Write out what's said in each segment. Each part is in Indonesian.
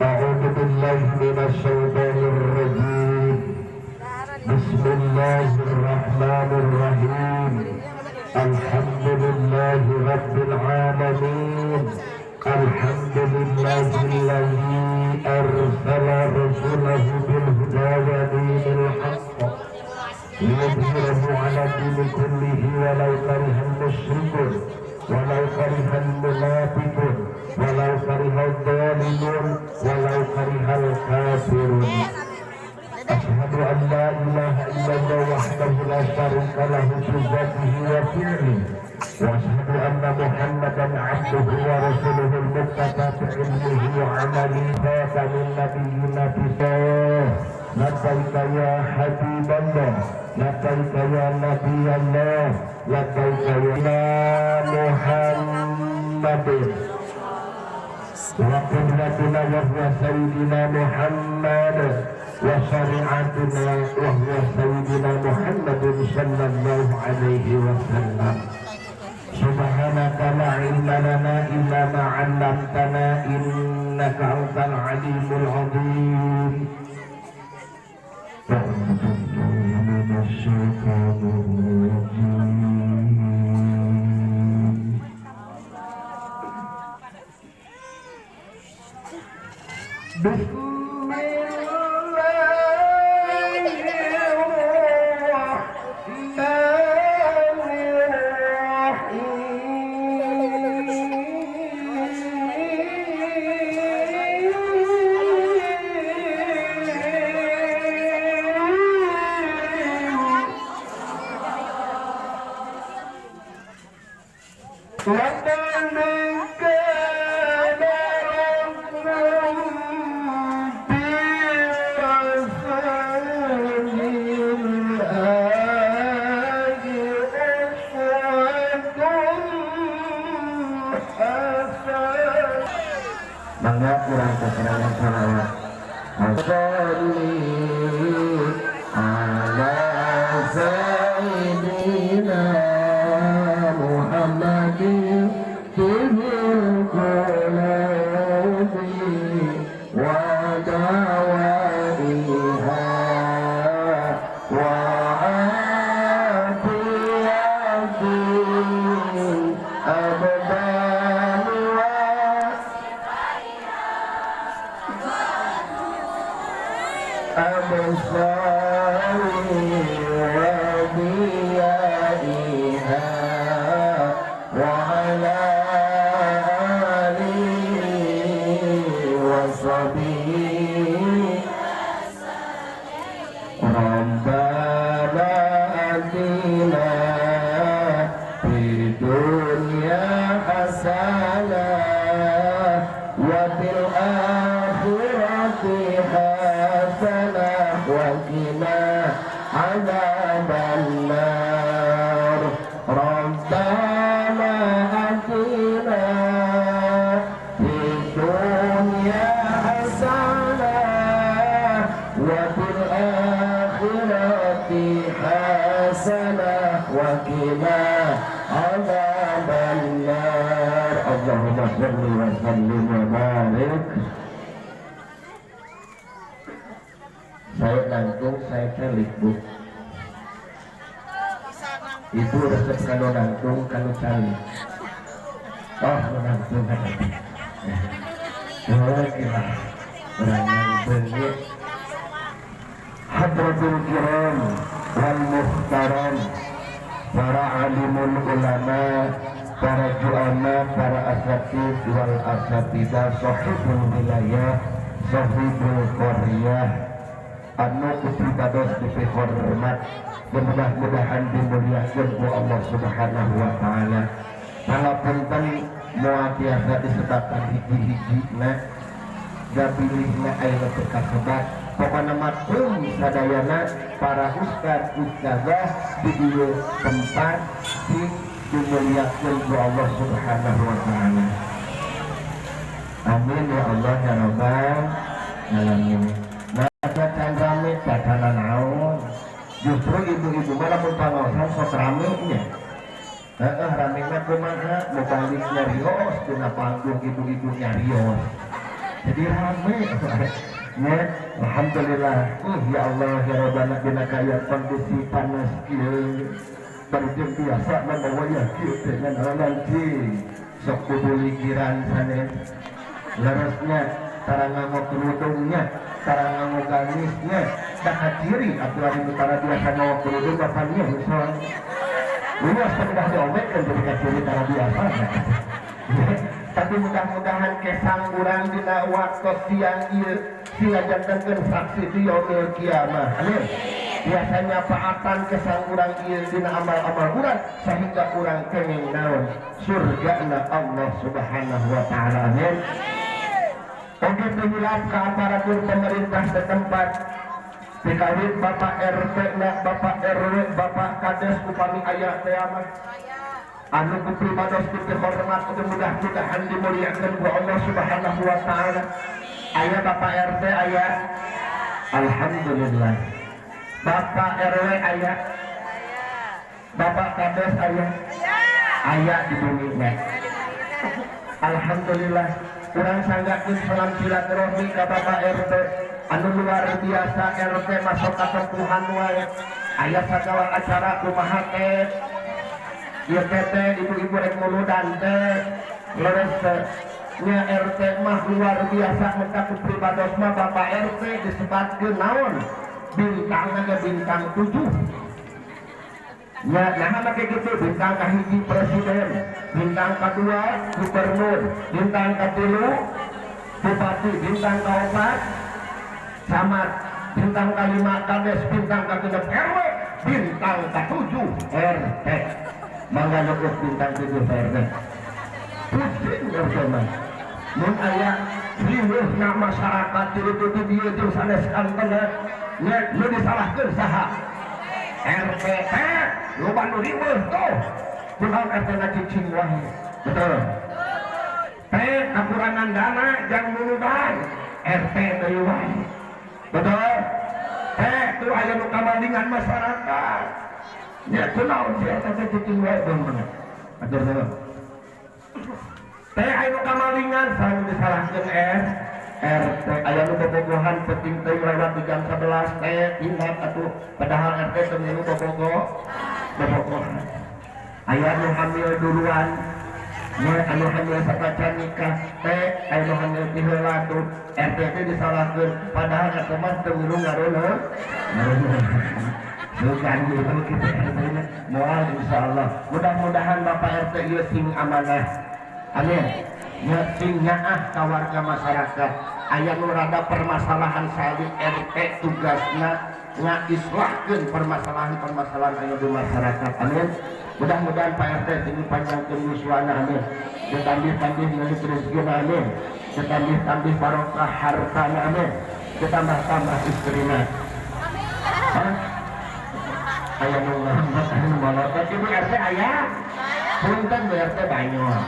أعوذ بالله من الشيطان الرجيم. بسم الله الرحمن الرحيم. الحمد لله رب العالمين. الحمد لله الذي أرسل رسوله بالهدى ودين الحق ليظهره على الدين كله ولو كره المشركون ولو كره المنافقون ولو كره الظالمون ولو كره الكافرون. أشهد أن لا إله إلا الله وحده لا شريك له في ذاته وفعله، وأشهد أن محمدا عبده ورسوله المقتدى بعلمه وعمله خاتم النبيين بصاه. لبيك يا حبيب الله، لبيك يا نبي الله، لبيك يا محمد وقدرتنا وهو سيدنا محمد وشريعتنا وهو سيدنا محمد صلى الله عليه وسلم. سبحانك لا علم لنا إلا ما علمتنا إنك أنت العليم العظيم. أعوذ بالله من الشيطان الرجيم. بسم mangga kurang keterangan salawat ala sayyidina Muhammadin fil qulubi wa dawaiha wa afiyatin abdan أبصاري وضيائها وعلى آله وصحبه ربنا آتنا في الدنيا حسنة وفي الآخرة حسنة وقنا عذاب النار. ربنا آتنا في الدنيا حسنة وفي الآخرة حسنة وقنا عذاب النار. اللهم صل وسلم وبارك. Saya nangtung, saya telik bu. Itu resep kalau nangtung, kalau telik. Oh, nangtung kan? Oh, kira orang nangtung ya. Hadratul kiram wal muhtaram, para alimul ulama, para juama, para asatid wal asatidah, sahibul wilayah, sahibul qaryah, anu kupribados dipihormat, mudah-mudahan dimuliakan ku Allah subhanahu wa ta'ala. Pangapunten moal tiasa disebabkan hiji-hijina gabilihna ayeuna teu kasebat. Pokona maklum sadayana para ustadzah di dieu tempat dimuliakan ku Allah subhanahu wa ta'ala. Amin ya Allah ya rabbal alamin. Bacan rame bacana naon, justru ibu-ibu malah pangaosan sok rame nya. Rame mah kumaha, mau balik nyarios dina panggung ibu-ibu nyarios jadi rame ya alhamdulillah ya Allah ya Rabbana dina kaya kondisi panas kieu berjam biasa membawa yakin dengan nanti sok kudu likiran sanes larasnya cara nganggo kerudungnya cara nganggo gamisnya tak ciri aturan utara biasa nganggo kerudung bapaknya misal ini sudah diomongkan jadi ciri cara biasa tapi mudah-mudahan kesang urang dina waktu siang ieu silajantankeun saksi di yaumil kiamah amin biasanya paatan kesang urang ieu dina amal-amal urang sehingga urang kenging naon surgana Allah Subhanahu wa taala amin. Oke pengilas ke aparatur pemerintah setempat dikawin Bapak RT na Bapak RW Bapak Kades upami aya teh mah anu kuprimados dihormat mudah-mudahan dimuliakeun ku Allah Subhanahu wa taala aya Bapak RT aya alhamdulillah Bapak RW aya Bapak Kades aya di dunia alhamdulillah kurang sanggakeun salam silaturahmi ka Bapak RT anu luar biasa RT masuk katempuhan wae aya sagala acara kumaha teh ieu teh ibu-ibu rek muludan teh leres nya RT mah luar biasa maka kupribados mah Bapak RT disebatkeun naon bintangna ge bintang 7 ya nah make gitu bintang kahiji presiden bintang kedua gubernur bintang ketilu bupati bintang kaopat camat bintang kelima kades bintang kegenep RW bintang ketujuh RT mangga nyebut bintang 7 RT pusing RT mah mun aya riweuhna masyarakat tilu-tilu dieu jeung sanes kantena nya nu disalahkeun saha RT lu bantu riweuh tuh kunaon RT na cicing wae betul teh kakurangan dana jang muludan RT deui wae betul teh tu aya nu kamandingan masyarakat nya kunaon si RT teh cicing wae bener atur sana teh aya nu kamalingan sanu disalahkeun RT aya nu bobogohan penting teh lewat di jam 11 teh ingat atuh padahal RT teu milu bobogohan aya nu hamil duluan nya anu hamil sapaca nikah teh aya nu hamil di heula tuh RT teh disalahkeun padahal RT mah teu milu ngareuna bukan gitu kita moal insyaallah mudah-mudahan Bapak RT ieu sing amanah amin nya sing nyaah ka warga masyarakat aya nu rada permasalahan sali RT tugasna ngaislahkeun permasalahan-permasalahan anu di masyarakat amin mudah-mudahan Pak RT sing panjangkeun yuswana amin ditambih-tambih ngeuli rezekina amin ditambih-tambih barokah hartana amin ditambah-tambah istrina amin aya nu ngambek anu molot ibu RT aya punten Bu RT banyak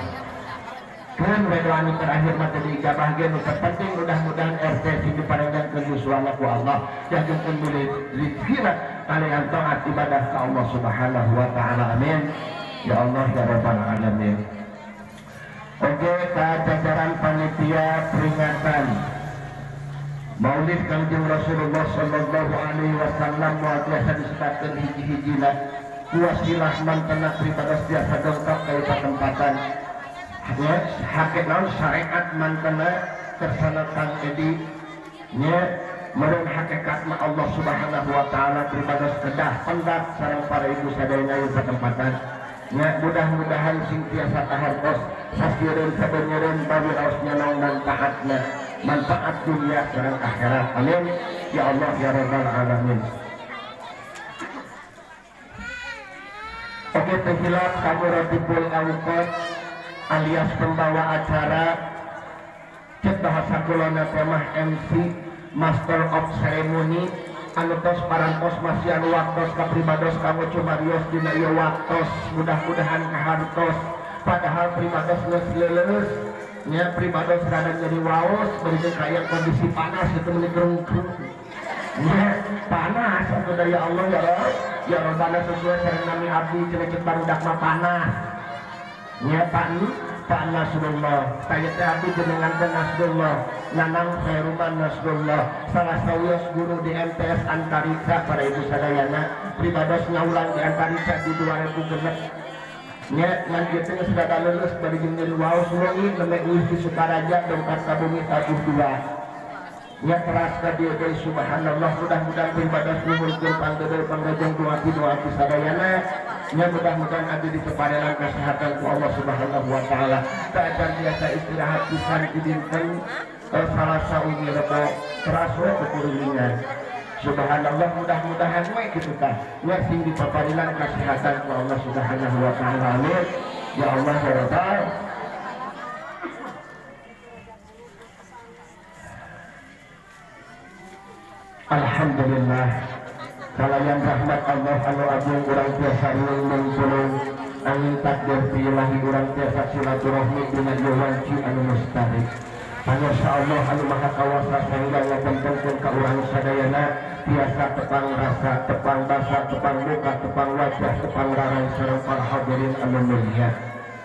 kan anu terakhir mata diijabah ge nu terpenting mudah-mudahan RT sing diparengkeun yuswana ku Allah jagakeun deui rezekina kalian taat ibadah ka Allah Subhanahu wa taala amin ya Allah ya rabbal alamin. Oke ka jajaran panitia peringatan Maulid Kanjeng Rasulullah sallallahu alaihi wasallam moal biasa disebutkeun hiji-hijina wasilah mantena pribadas biasa dongkap ka tempatan ya hakikat naon syariat mantena tersana Kang Edi nya meureun hakikatna Allah Subhanahu wa taala pribadas kedah pendak sareng para ibu sadayana ieu tempatan nya mudah-mudahan sing tiasa kahartos sasieun sabeuneureun bagi raosnya naon manfaatna manfaat dunia sareng akhirat amin ya Allah ya rabbal alamin. Oke penghilap kamu Ratibul Awqat alias pembawa acara cek bahasa kulona temah MC Master of Ceremony anu tos parantos masian waktos kapribados kamu cumarios dina ieu waktos mudah-mudahan kahartos padahal pribados geus leuleus nya pribados rada jadi waos beureun kaya kondisi panas itu meuni keung-keung nya panas atuh da ya Allah ya Rabbana sesuai sareng nami abdi cenah barudak mah panas nya Pak Nasrullah saya teh abdi jenengan teh Nasrullah Nanang Khairuman Nasrullah salah sawios guru di MTS Antariksa para ibu sadayana pribados ngaulang di Antariksa di 2006 nya ngan kitu geus sudah lulus bari jeung di luar Suluing nembe uih di Sukaraja dongkap ka bumi tahun 2 nya keras ka dieu deui subhanallah mudah-mudahan pribados nuhunkeun panggeudeul panggajeng doa-doa sadayana nya mudah-mudahan abdi diparingan kesehatan ku Allah Subhanahu wa taala keadaan biasa istirahat pisan di dinten Salasa ungi rebo teras we kekuringan subhanallah mudah-mudahan we kitu tah nya sing diparingan kesehatan ku Allah Subhanahu wa taala amin ya Allah ya Rabbal alhamdulillah kalayan rahmat Allah anu agung urang tiasa nulung angin takdir fi ilahi urang tiasa silaturahmi dina jawanci anu mustahik pangursa Allah anu maha kawasa sehingga ngapuntenkeun ka urang sadayana tiasa tepang rasa tepang basa tepang muka tepang wajah tepang rarang sareng para hadirin anu mulia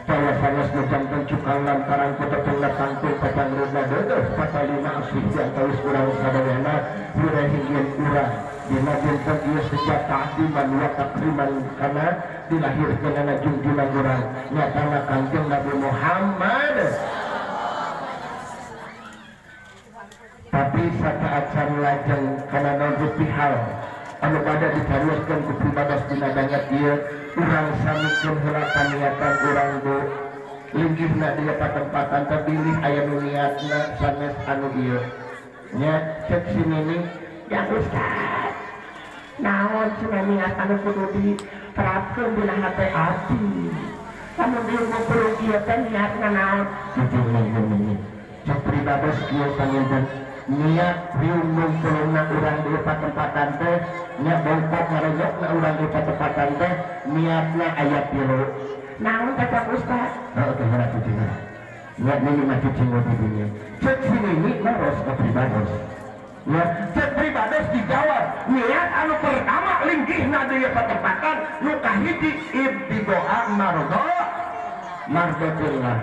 saya sanes nujanten cukang lantaran kutetengna tangtung pacang runa deudeuh patalina asih diantawis urang sadayana hirehingieun urang dina dinten ieu sejak ta'ziman wa takriman kana dilahirkeun ana junjungan urang nyatana Kanjeng Nabi Muhammad tapi saat cari lajeng kana naon pihal anu bada dicarioskeun ku pribados dina dangat ieu urang samikeun heula paniatan urang do linggihna dia patempatan terpilih aya nu niatna sanes anu ieu nya cek sinini ya Ustaz naon cenah niat anu kudu diterapkeun dina hate abdi lamun dieu ngumpul ieu teh niatna naon cek pribados kieu panjenengan niat riung ngumpulna urang di patempatan teh nya bongkok ngarejokna urang di patempatan teh niatna aya tilu naon kata Ustaz heuh teh ora cucina nya ini mah cuci ngopi cek sinini maros ka pribados ya cek pribados dijawab niat anu pertama linggihna di patempatan nu kahiji ibtidoa mardotillah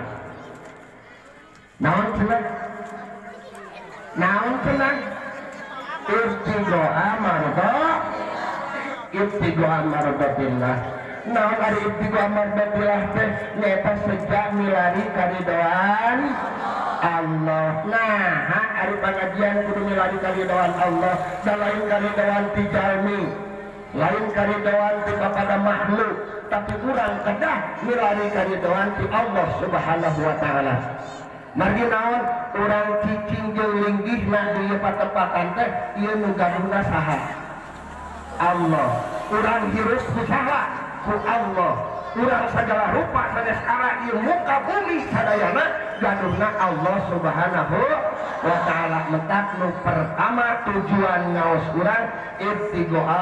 naon cenah naon cenah ibtidoa mardotillah naon ari ibtidoa mardotillah teh nyaeta sejak milari karidoan Allah nah ari pangajian kudu milari karidoan Allah dan lain karidoan ti jalmi lain karidoan ti kepada makhluk tapi kurang kedah milari karidoan ti Allah Subhanahu wa taala margi naon urang cicing jeung linggihna di patempatan teh ieu nu gaduhna saha Allah urang hirup ku saha ku Allah urang sagala rupa sanes ara ieu muka bumi sadayana gaduhna Allah Subhanahu wa taala mentak nu pertama tujuan ngaos urang ibtigoa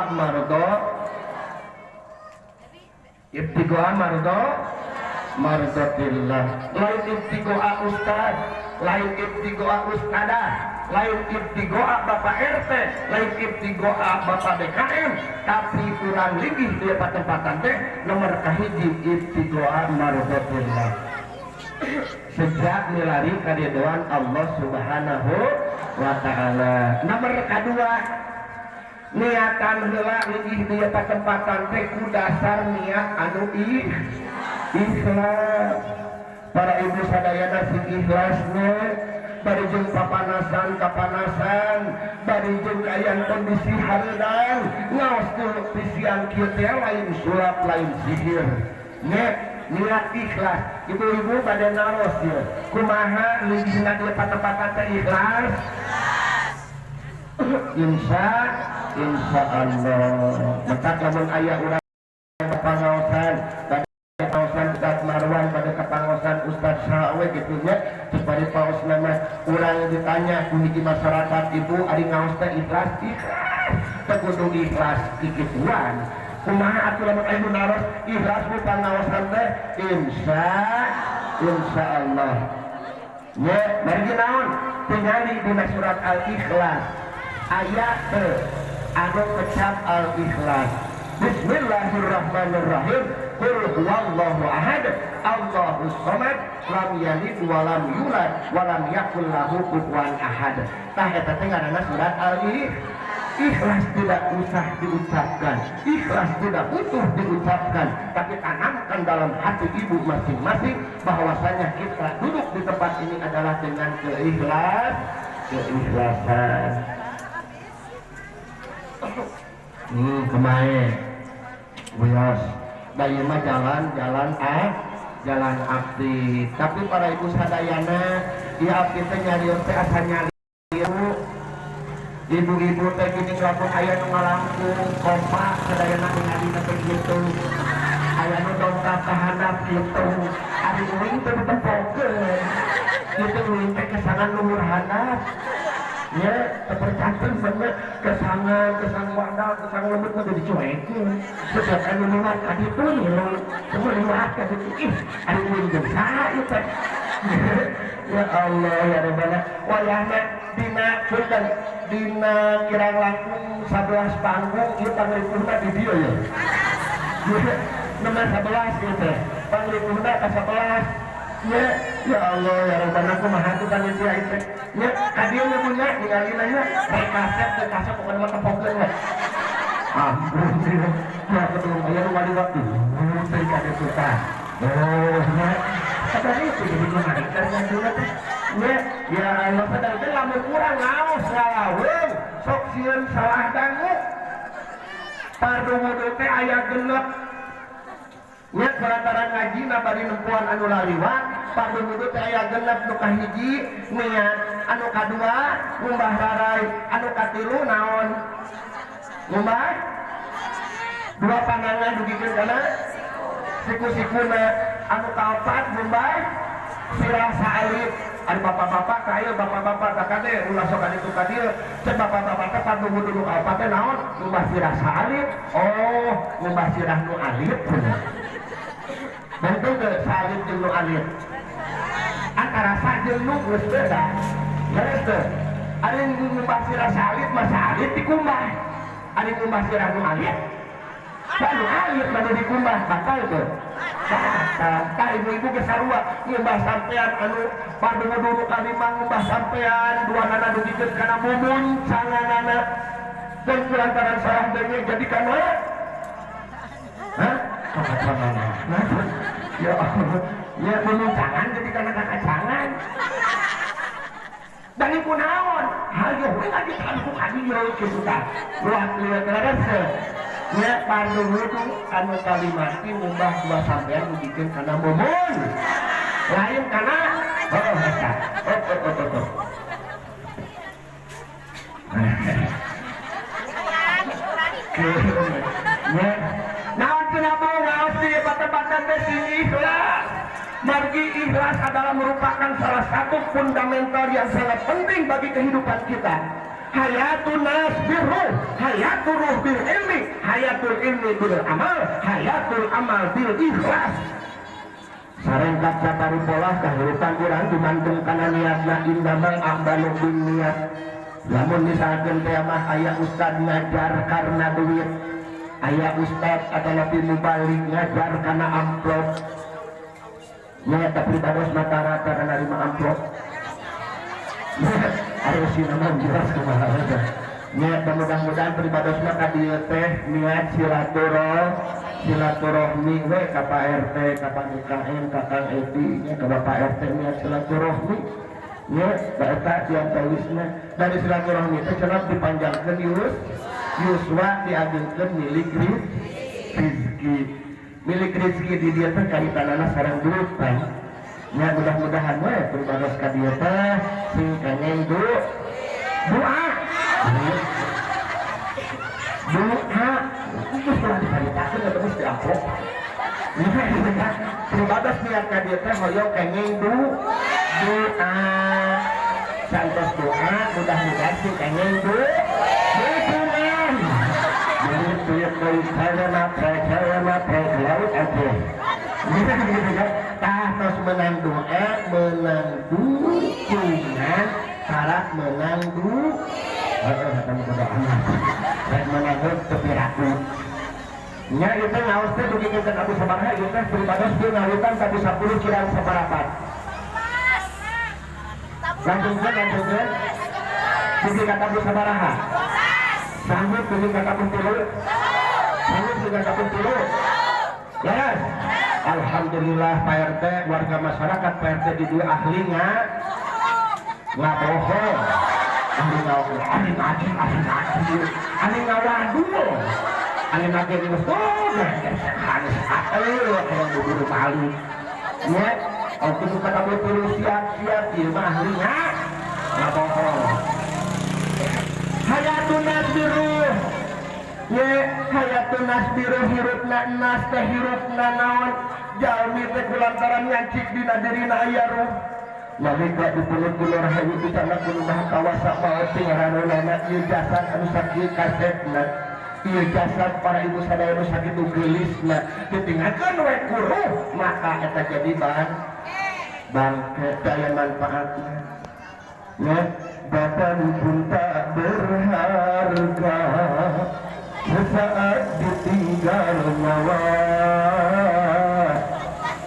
mardotillah lain ibtigoa ustad lain ibtigoa ustadah lain ibtigoa bapak RT lain ibtigoa bapak BKM tapi kurang linggih dia patempatan teh nomor kahiji ibtigoa mardotillah sejak milari karidoan Allah Subhanahu wa taala nomor kedua niatan heula linggih dia patempatan teh ku dasar niat anu ikhlas para ibu sadayana sing ikhlasnya bari jeung kapanasan bari jeung kayan kondisi hareudang ngaos tuluy pisian kieu teh lain sulap lain sihir niat ikhlas ibu-ibu bade naros ieu kumaha linggihna di patempatan teh ikhlas insya Allah mentak lamun aya urang pangaosan pangaosan Ustaz Marwan pada kepangaosan Ustaz Sawe gitu nya terus bari paos nama urang ditanya ku hiji masyarakat ibu ari ngaos teh ikhlas teh kudu ikhlas kikituan kumaha atuh lamun aya naros ikhlas ku pangaosan teh insya Allah nya bari naon tingali dina surat Al-Ikhlas ayat anu kecap Al-Ikhlas Bismillahirrahmanirrahim. Qul huwallahu ahad, Allahus samad, lam yalid wa lam yulad wa lam yakul lahu kufuwan ahad. Tah eta teh ngaranna surat Ikhlas tidak usah diucapkan, ikhlas tidak butuh diucapkan, tapi tanamkan dalam hati ibu masing-masing bahwasanya kita duduk di tempat ini adalah dengan keikhlasan. Kemarin Buyos bayi mah jalan aktif, tapi para ibu sadayana dia aktif teh nyarios teh asa nyari ibu-ibu teh gini lamun aya nu ngalangkung kompak sadayana ngadina teh kitu, aya nu dongkap ka handap kitu, ari uring teh ditempokeun kitu uring teh kesangan luhur handap ya tercantum bener kesang wadal kesang lembut mah dicuekeun setiap anu nulat ka ditu nih semua nulat ka ditu ih ari uring teh saha ieu teh ya Allah ya Rabbana wayahna dina kirang langkung 11 panggung ieu pangripuna di dieu ya nomor 11 ieu teh pangripuna ka 11 ya Allah ya Rabbana kumaha tuh panitia ieu teh nya ka dieu nya punya ningalina nya rek kasep teh kasep pokona mah tepokkeun we ampun ya kedung aya nu ngadi waktu teh ka dieu teh nya kata itu jadi kumaha karena dulu teh ya Allah sedang teh lamun urang ngaos ngalaweung sok sieun salah dangu pardu wudu teh aya genep nya salantaran ngajina bari nempuan anu laliwat pardu wudu teh aya genep nu kahiji niat anu kadua ngumbah rarai anu katilu naon ngumbah dua pandangan dugikeun kana siku-sikuna anu kaopat ngumbah sirah sa'alib. Ada bapak-bapak kaya bapak-bapak tak kade ulah sok itu ka dieu cek bapak-bapak teh padu wudu apa teh naon ngumbah sirah salib oh ngumbah sirah nu alif bentuk ke salib jeung nu alif antara sa jeung nu geus beda geus teh ari ngumbah sirah salib mah salib dikumbah ari ngumbah sirah nu alif baru alif baru dikumbah batal teh tak ibu-ibu kesarua ngumbah sampean anu padu wudu kalima ngumbah sampean dua nana dugikeun kana mumun sanganana dan kulantaran salah deui jadi kana ya Allah ya mumun sangan jadi kana kakacangan dan iku naon hayo we lagi kanku kadieu kitu tah lihat nya padu wudu anu kalimati ngumbah dua sampean dugikeun kana mumun lain kana eta naon cenah ngaos di batan-batan teh sing ikhlas margi ikhlas adalah merupakan salah satu fundamental yang sangat penting bagi kehidupan kita. Hayatun nas birruh, hayatul ruh bil ilmi, hayatul ilmi bil amal, hayatul amal bil ikhlas. Sarengkat sapari pola kehidupan urang gumantung kana niatna indamal a'malu binniyat. Lamun misalkeun teh mah aya ustad ngajar karena duit, aya ustad adalah mubalik ngajar karena amplop. Nya tapi bados mata rata kana nerima amplop. Harus nama jelas kumaha aja. Niat mudah-mudahan peribadosna ka dieu teh niat silaturahmi we ka Pak RT, ka Pak DKM, ka Kang Edi, nya ka Bapak RT niat silaturahmi. Nya da eta yang tulisna dari silaturahmi teh cenah dipanjangkeun yuswa diagengkeun milik rezeki. Milik rezeki di dieu teh kaitanana sareng duit teh. Ya mudah-mudahan we peribados ka dieu teh sing kengeng doa itu setelah diceritakeun eta mesti amplop peribados niat ka dieu teh hoyong kengeng doa santos doa mudah-mudahan sing kengeng doa saya matre laut aja tahtos menang doa menang dukungan syarat menang menang tepi raku nya itu ngawas teh dugi ke Abu Sabaraha ieu teh pribados dia ngawitan ka 10 kirang sabarapat lanjutkan dugi ka Abu Sabaraha sanggup dugi ka kapung 3 sanggup dugi ka kapung 3 yes alhamdulillah Pak RT warga masyarakat Pak RT di dua ahlinya nggak bohong ahli ngawadul ahli ngawadul ahli ngawadul ini harus kalau buru malu ya waktu buka kabel dulu siap-siap di rumah ahlinya nggak bohong hayatun nasbiru ye hayatun nasbiru hirupna nas teh hirupna naon jalmi teh kulantaran nyancik dina dirina ayaruh nalika dipulut gulur hayu bicana kudu mah kawasa maot tinggaranana ieu jasad anu sakit kasetna ieu jasad para ibu sadaya anu sakit gelisna ditinggalkeun we kuruh maka eta jadi bangke daya manfaatna ya badan pun tak berharga sesaat ditinggal nyawa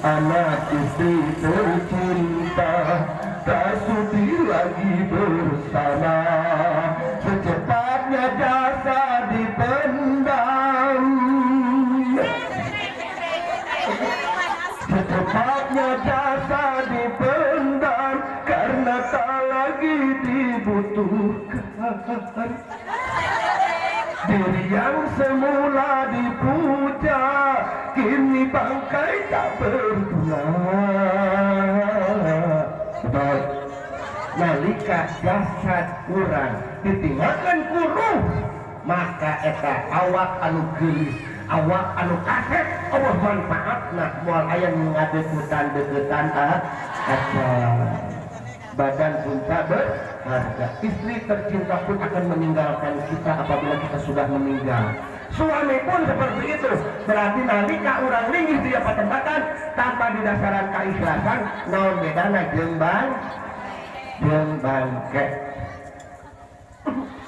anak istri tercinta tak sudi lagi bersama secepatnya jasa dipendam secepatnya jasa dipendam karena tak lagi dibutuhkan diri yang semula dipuja kini bangkai tak berguna sebab nalika jasad kurang ditinggalkan kuruh maka eta awak anu gelis awak anu kaset Allah manfaatna moal aya ngadegutan-degutan badan pun tak berharga istri tercinta pun akan meninggalkan kita apabila kita sudah meninggal suami pun seperti itu berarti nalika orang linggih dia patempatan tanpa didasaran keikhlasan naon bedana jeung bangke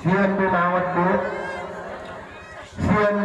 sieun mawat bu sieun